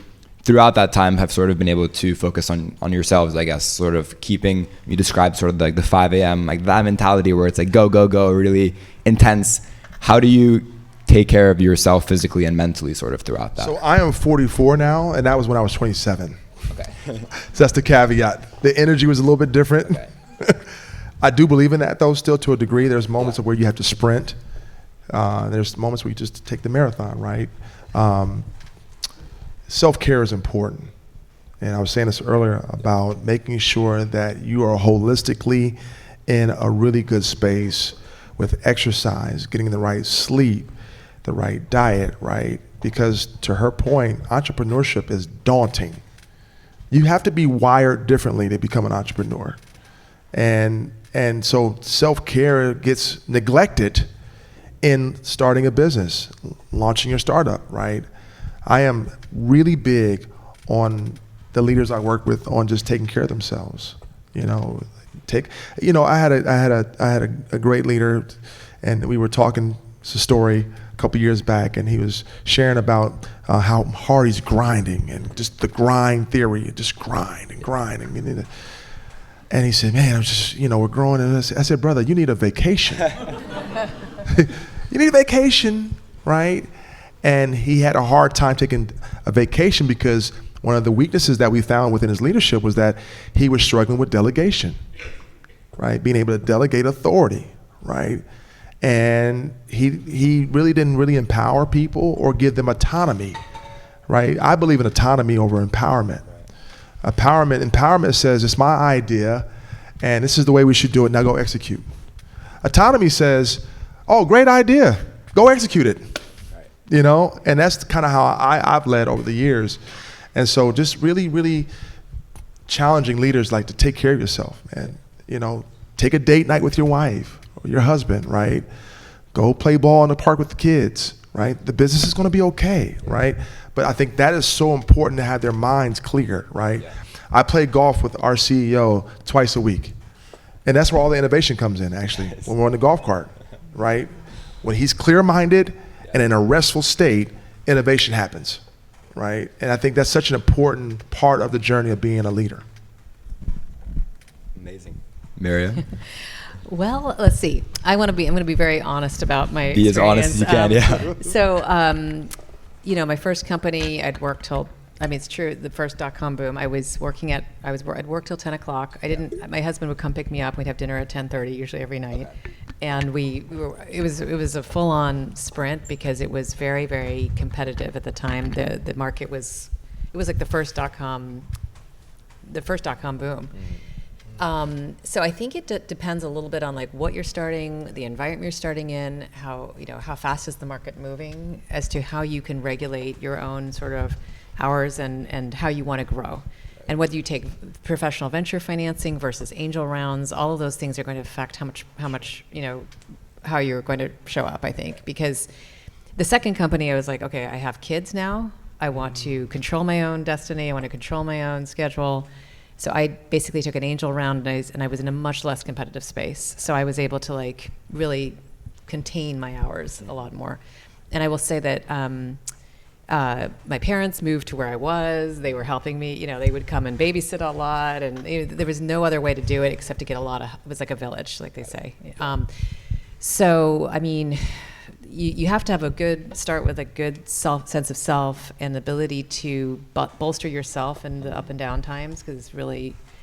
A: throughout that time, have sort of been able to focus on yourselves, I guess, sort of keeping, you described sort of like the 5 a.m., like that mentality where it's like go, go, go, really intense. How do you take care of yourself physically and mentally sort of throughout that?
B: So I am 44 now, and that was when I was 27.
A: Okay.
B: So that's the caveat. The energy was a little bit different.
A: Okay.
B: I do believe in that, though, still to a degree. There's moments where you have to sprint. There's moments where you just take the marathon, right? Self-care is important. And I was saying this earlier about making sure that you are holistically in a really good space with exercise, getting the right sleep, the right diet, right? Because to her point, entrepreneurship is daunting. You have to be wired differently to become an entrepreneur. And so self-care gets neglected in starting a business, launching your startup, right? I am really big on the leaders I work with on just taking care of themselves. I had a great leader, and we were talking, it's a story a couple years back, and he was sharing about how hard he's grinding and just the grind theory, just grind and grind. And he said, man, I'm just, we're growing. And I said, brother, you need a vacation. You need a vacation, right? And he had a hard time taking a vacation because one of the weaknesses that we found within his leadership was that he was struggling with delegation, right? Being able to delegate authority, right? And he really didn't really empower people or give them autonomy, right? I believe in autonomy over empowerment. Empowerment says, it's my idea, and this is the way we should do it, now go execute. Autonomy says, oh, great idea, go execute it. And that's kind of how I've led over the years. And so just really, really challenging leaders like to take care of yourself, man. Take a date night with your wife or your husband, right? Go play ball in the park with the kids, right? The business is going to be okay, right? But I think that is so important to have their minds clear, right? Yeah. I play golf with our CEO twice a week. And that's where all the innovation comes in, actually, when we're on the golf cart, right? When he's clear-minded and in a restful state, innovation happens, right? And I think that's such an important part of the journey of being a leader.
A: Amazing. Mariam?
C: Well, let's see. I'm going to be very honest about my experience.
A: Be as honest as you can, yeah.
C: So, my first company, I'd worked till, it's true, the first .com boom, I'd work till 10 o'clock. My husband would come pick me up. We'd have dinner at 10:30, usually every night. Okay. And it was a full-on sprint because it was very, very competitive at the time. The market was like the first .com boom. Mm-hmm. So I think it depends a little bit on like what you're starting, the environment you're starting in, how fast is the market moving, as to how you can regulate your own sort of hours and how you want to grow. And whether you take professional venture financing versus angel rounds, all of those things are going to affect how you're going to show up, I think. Because the second company, I was like, okay, I have kids now. I want to control my own destiny. I want to control my own schedule. So I basically took an angel round, and I was in a much less competitive space. So I was able to like really contain my hours a lot more. And I will say that my parents moved to where I was. They were helping me. They would come and babysit a lot, and there was no other way to do it except to get it was like a village, like they say. So I mean, you have to have start with a good sense of self and ability to bolster yourself in the up and down times, because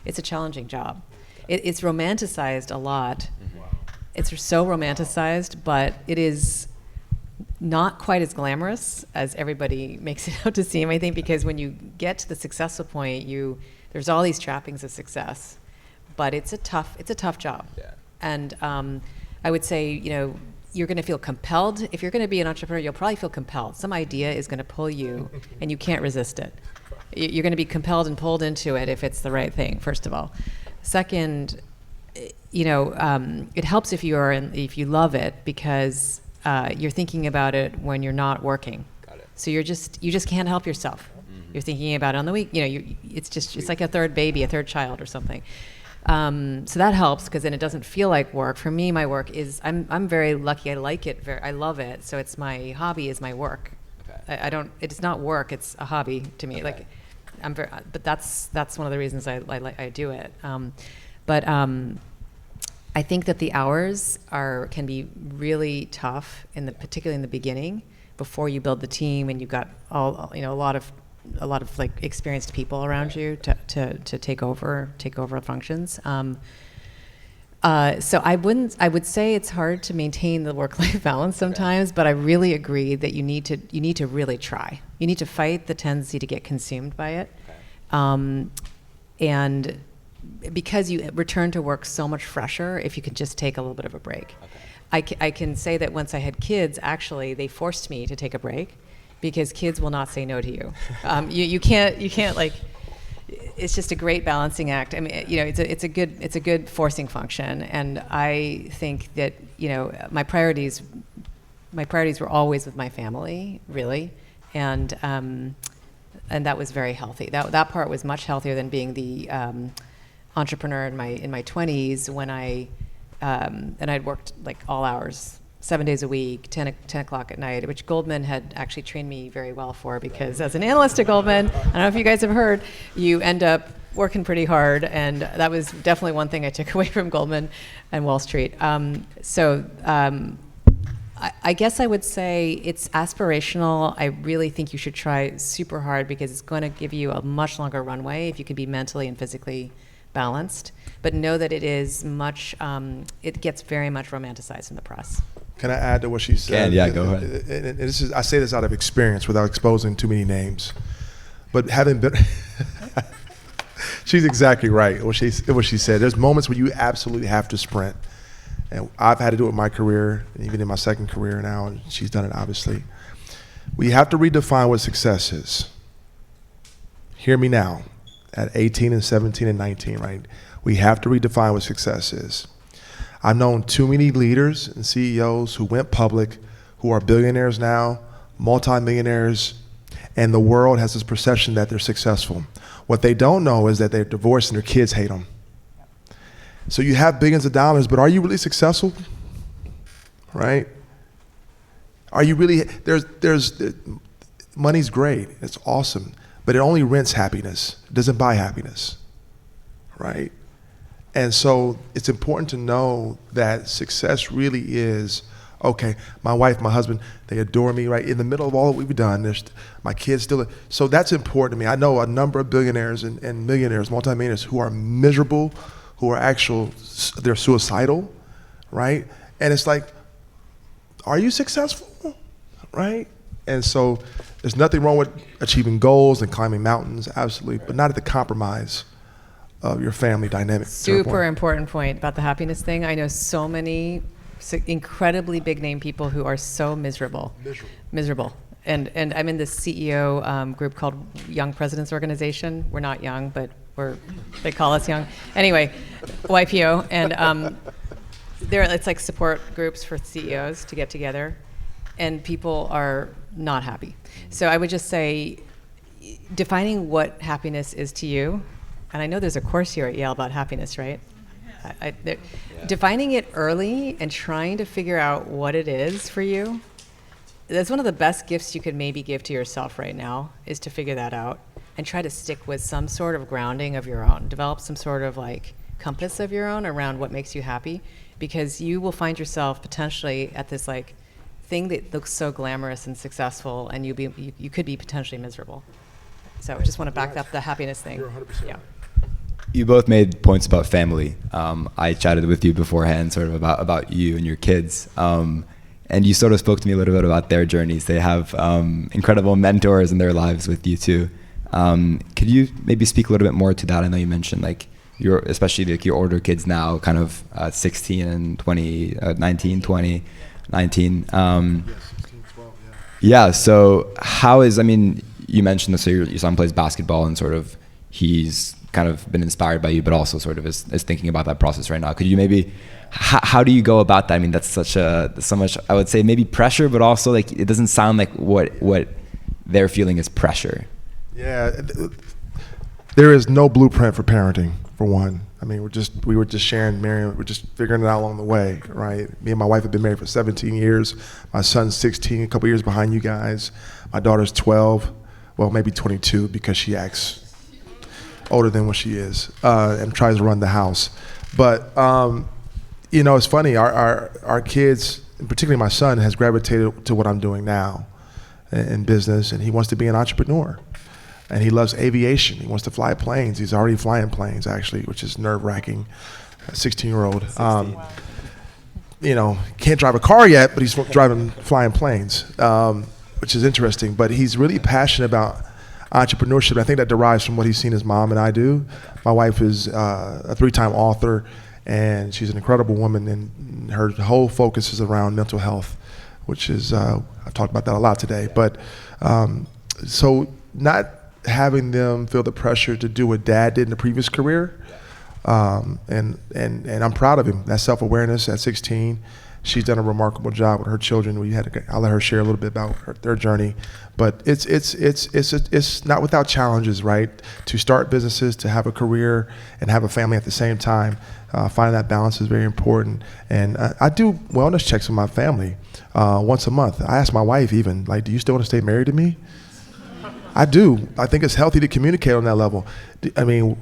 C: it's a challenging job. It's romanticized a lot. Wow. It's so romanticized, but it is not quite as glamorous as everybody makes it out to seem, I think, because when you get to the successful point, there's all these trappings of success, but it's a tough job. Yeah. And I would say, you're going to feel compelled. If you're going to be an entrepreneur, you'll probably feel compelled. Some idea is going to pull you, and you can't resist it. You're going to be compelled and pulled into it if it's the right thing, first of all. Second, it helps if you love it, because you're thinking about it when you're not working. Got it. So you just can't help yourself. Mm-hmm. You're thinking about it on the week. It's like a third baby, a third child or something. So that helps because then it doesn't feel like work. For me, my work is, I'm very lucky. I like it. I love it. So it's my hobby is my work.
A: Okay.
C: It's not work. It's a hobby to me.
A: Okay.
C: Like, but that's one of the reasons I do it. I think that the hours can be really tough particularly in the beginning, before you build the team and you've got a lot of like experienced people around you to take over functions. So I would say it's hard to maintain the work-life balance sometimes, but I really agree that you need to really try. You need to fight the tendency to get consumed by it. And because you return to work so much fresher if you can just take a little bit of a break. Okay. I can say that once I had kids, actually, they forced me to take a break because kids will not say no to you. You can't like, it's just a great balancing act. I mean, it's a good forcing function. And I think that, my priorities were always with my family, really. And that was very healthy. That part was much healthier than being the entrepreneur in my 20s when and I'd worked like all hours, 7 days a week, 10 o'clock at night, which Goldman had actually trained me very well for, because as an analyst at Goldman, I don't know if you guys have heard, you end up working pretty hard, and that was definitely one thing I took away from Goldman and Wall Street. I guess I would say it's aspirational. I really think you should try super hard because it's going to give you a much longer runway if you can be mentally and physically balanced. But know that it is it gets very much romanticized in the press.
B: Can I add to what she said?
A: Yeah, go ahead.
B: And I say this out of experience without exposing too many names. But having been, she's exactly right. What she said. There's moments where you absolutely have to sprint. And I've had to do it in my career, and even in my second career now, and she's done it obviously. We have to redefine what success is. Hear me now, at 18 and 17 and 19, right? We have to redefine what success is. I've known too many leaders and CEOs who went public, who are billionaires now, multimillionaires, and the world has this perception that they're successful. What they don't know is that they're divorced and their kids hate them. So you have billions of dollars, but are you really successful? Right? Are you really, money's great, it's awesome, but it only rents happiness, it doesn't buy happiness, right? And so it's important to know that success really is, okay, my wife, my husband, they adore me, right? In the middle of all that we've done, my kids still, so that's important to me. I know a number of billionaires and millionaires, multimillionaires who are miserable, who are they're suicidal, right? And it's like, are you successful, right? And so there's nothing wrong with achieving goals and climbing mountains, absolutely, but not at the compromise of your family dynamic.
C: Super important point about the happiness thing. I know so many incredibly big name people who are so miserable. And I'm in this CEO group called Young Presidents Organization. We're not young, but they call us young. Anyway, YPO, and it's like support groups for CEOs to get together, and people are not happy. So I would just say, defining what happiness is to you, and I know there's a course here at Yale about happiness, right? Defining it early and trying to figure out what it is for you, that's one of the best gifts you could maybe give to yourself right now, is to figure that out and try to stick with some sort of grounding of your own. Develop some sort of like compass of your own around what makes you happy, because you will find yourself potentially at this like thing that looks so glamorous and successful, and you could be potentially miserable. So I just want to back up the happiness thing.
B: You're 100%.
C: Yeah.
A: You both made points about family. I chatted with you beforehand sort of about you and your kids. And you sort of spoke to me a little bit about their journeys. They have incredible mentors in their lives with you too. Could you maybe speak a little bit more to that? I know you mentioned like especially like your older kids now, kind of 16 and 20, 19, 20, 19.
B: 16, 12,
A: yeah. So you mentioned this, so your son plays basketball and sort of he's kind of been inspired by you, but also sort of is thinking about that process right now. Could you maybe, how do you go about that? I mean, that's so much, I would say maybe pressure, but also like, it doesn't sound like what they're feeling is pressure.
B: Yeah, there is no blueprint for parenting, for one. I mean, we were just sharing, Mariam, we're just figuring it out along the way, right? Me and my wife have been married for 17 years. My son's 16, a couple years behind you guys. My daughter's 12, well, maybe 22 because she acts older than what she is, and tries to run the house. But, you know, it's funny, our kids, and particularly my son, has gravitated to what I'm doing now in business, and he wants to be an entrepreneur. And he loves aviation. He wants to fly planes. He's already flying planes, actually, which is nerve-wracking. A 16-year-old. You know, can't drive a car yet, but he's flying planes, which is interesting. But he's really passionate about entrepreneurship. I think that derives from what he's seen his mom and I do. My wife is a 3-time author, and she's an incredible woman, and her whole focus is around mental health, which is, I've talked about that a lot today. But so not having them feel the pressure to do what dad did in the previous career. And I'm proud of him. That self-awareness at 16. She's done a remarkable job with her children. I'll let her share a little bit about their journey. But it's not without challenges, right? To start businesses, to have a career, and have a family at the same time. Finding that balance is very important. And I do wellness checks with my family once a month. I ask my wife even, like, do you still want to stay married to me? I do. I think it's healthy to communicate on that level. I mean,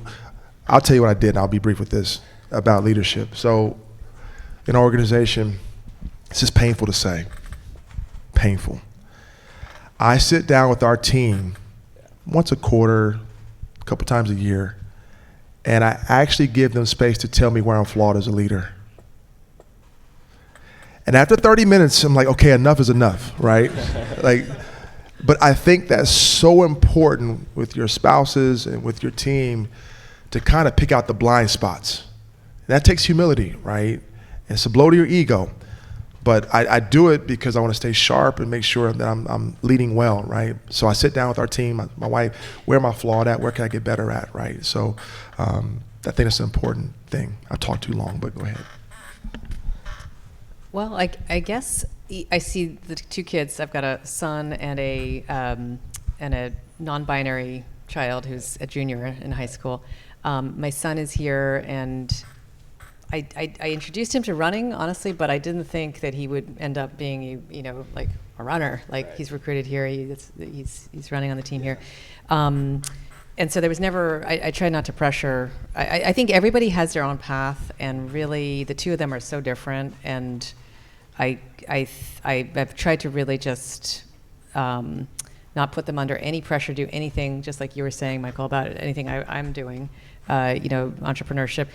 B: I'll tell you what I did, and I'll be brief with this, about leadership. So in our organization, this is painful to say, painful. I sit down with our team once a quarter, a couple times a year, and I actually give them space to tell me where I'm flawed as a leader. And after 30 minutes, I'm like, okay, enough is enough, right? But I think that's so important with your spouses and with your team to kind of pick out the blind spots. And that takes humility, right? And it's a blow to your ego. But I do it because I want to stay sharp and make sure that I'm leading well, right? So I sit down with our team, my wife, where am I flawed at? Where can I get better at, right? So I think that's an important thing. I've talked too long, but go ahead.
C: Well, I guess I see the 2 kids. I've got a son and a non-binary child who's a junior in high school. My son is here, and I introduced him to running, honestly, but I didn't think that he would end up being, like a runner. Like, right. He's recruited here. He's running on the team here. And so there was never, I try not to pressure. I think everybody has their own path, and really the 2 of them are so different. And I've tried to really just not put them under any pressure to do anything, just like you were saying, Michael, about anything I'm doing, entrepreneurship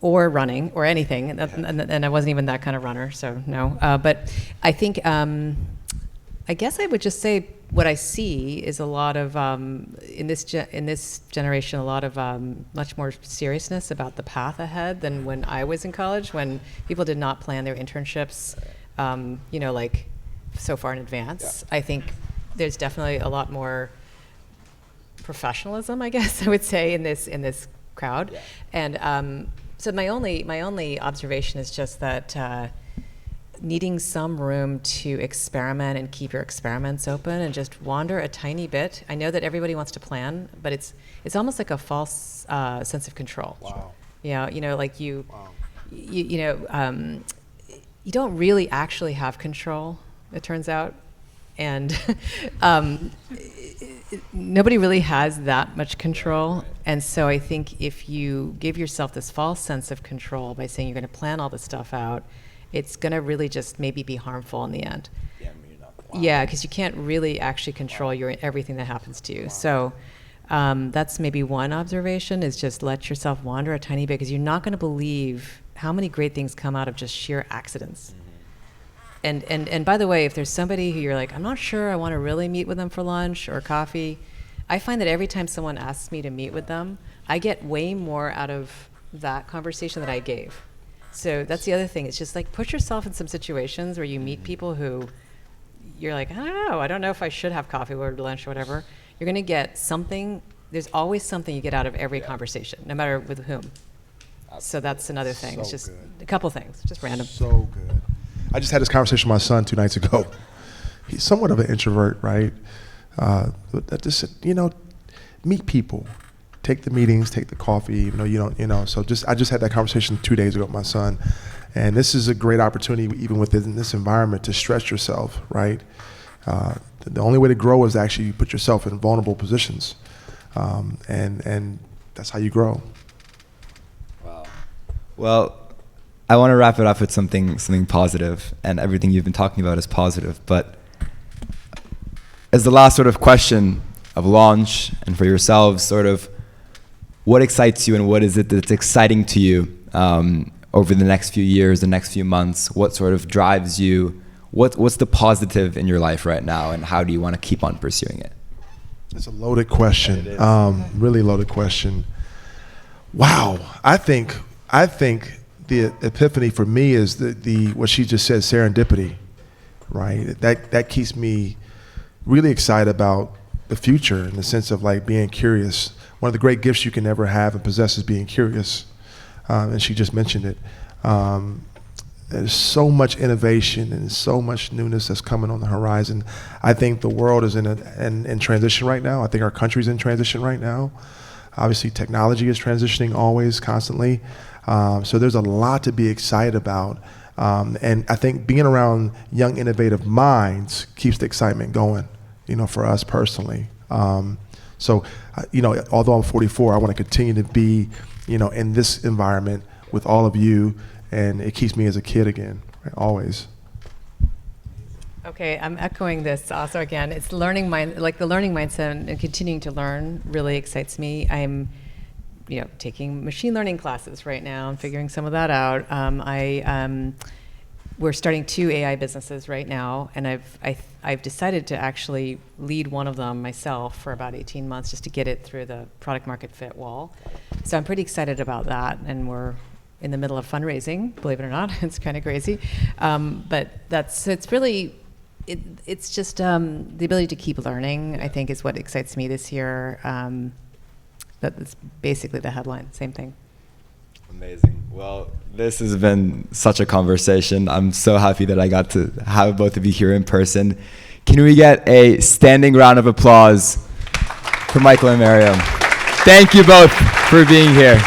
C: or running or anything. And I wasn't even that kind of runner, so no. But I think, I guess I would just say what I see is a lot of, in this generation, a lot of much more seriousness about the path ahead than when I was in college, when people did not plan their internships, like so far in advance. Yeah. I think there's definitely a lot more professionalism, I guess I would say, in this crowd. Yeah. And so my only observation is just that needing some room to experiment and keep your experiments open and just wander a tiny bit. I know that everybody wants to plan, but it's almost like a false sense of control.
B: Wow.
C: Like you don't really actually have control, it turns out. And nobody really has that much control. Right. And so I think if you give yourself this false sense of control by saying you're going to plan all this stuff out, it's going to really just maybe be harmful in the end. Yeah, yeah, because you can't really actually control everything that happens to you. Wow. So that's maybe one observation, is just let yourself wander a tiny bit, because you're not going to believe how many great things come out of just sheer accidents. Mm-hmm. And by the way, if there's somebody who you're like, I'm not sure I want to really meet with them for lunch or coffee, I find that every time someone asks me to meet with them, I get way more out of that conversation that I gave. So that's the other thing. It's just like, put yourself in some situations where you meet people who you're like, I don't know if I should have coffee or lunch or whatever. You're going to get something. There's always something you get out of every conversation, no matter with whom. So that's another thing. It's just a couple things, just random.
B: So good. I just had this conversation with my son 2 nights ago. He's somewhat of an introvert, right? But just, meet people. take the meetings, take the coffee, even though you don't, so I just had that conversation 2 days ago with my son. And this is a great opportunity, even within this environment, to stretch yourself, right? The only way to grow is to actually put yourself in vulnerable positions. And that's how you grow.
A: Wow. Well, I want to wrap it up with something positive, and everything you've been talking about is positive. But as the last sort of question of launch and for yourselves, sort of what excites you and what is it that's exciting to you over the next few years, the next few months? What sort of drives you? What's the positive in your life right now, and how do you want to keep on pursuing it?
B: It's a loaded question, really loaded question. Wow, I think the epiphany for me is the what she just said, serendipity, right? That keeps me really excited about the future in the sense of like being curious. One of the great gifts you can ever have and possess is being curious, and she just mentioned it. There's so much innovation and so much newness that's coming on the horizon. I think the world is in transition right now. I think our country's in transition right now. Obviously, technology is transitioning always, constantly. So there's a lot to be excited about. And I think being around young, innovative minds keeps the excitement going, for us personally. So, although I'm 44, I want to continue to be, in this environment with all of you. And it keeps me as a kid again, right? Always.
C: Okay, I'm echoing this also again. It's the learning mindset and continuing to learn really excites me. I'm, taking machine learning classes right now and figuring some of that out. We're starting 2 AI businesses right now, and I've decided to actually lead one of them myself for about 18 months just to get it through the product market fit wall. So I'm pretty excited about that, and we're in the middle of fundraising, believe it or not. It's kind of crazy. But it's really, it's just the ability to keep learning, I think, is what excites me this year. That's basically the headline, same thing.
A: Amazing. Well, this has been such a conversation. I'm so happy that I got to have both of you here in person. Can we get a standing round of applause for Michael and Mariam? Thank you both for being here.